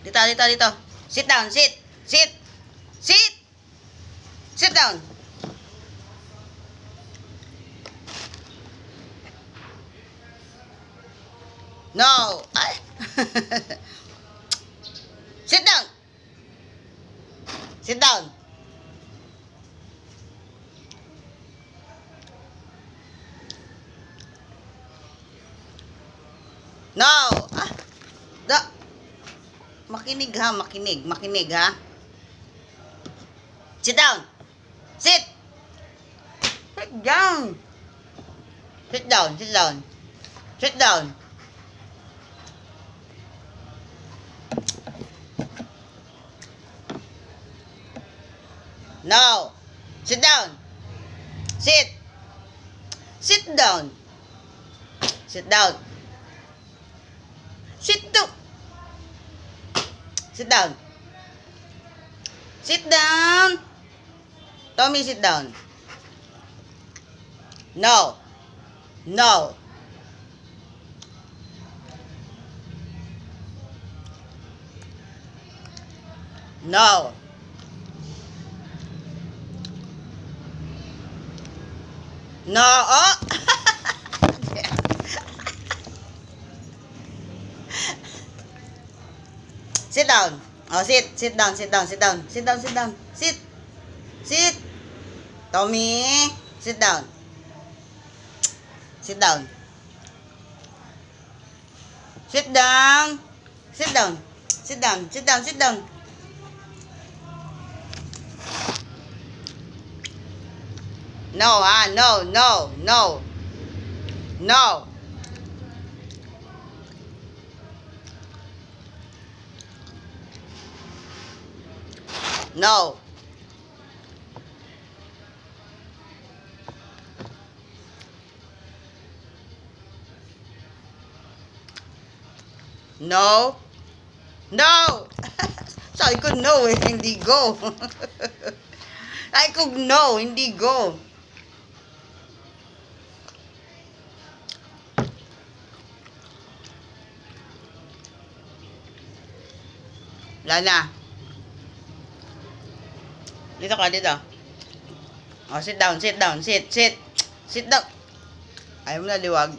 Dito, dito, dito. Sit down, sit. Sit. Sit. Sit down. No. Ay. Sit down. Sit down. No. Ah. Da. Makinig ha, makinig. Makinig ha. Sit down. Sit. Sit down. Sit down, sit down. Sit down. No. Sit down. Sit. Sit down. Sit down. Sit down. Sit down. Sit down. Tommy, sit down. No. No. No. No. Oh. Sit down. Oh, sit. Sit down. Sit down. Sit down. Sit down. Sit down. Sit. Sit. Tommy, sit down. Sit down. Sit down. Sit down. Sit down. Sit down. Sit down. No, no, no, no. No. No. No. No. Sabi ko no eh, hindi go. Sabi ko no, hindi go. Wala na. Dito ka, dito. Oh, sit down, sit down, sit, sit. Sit down. Ayaw mo na liwag.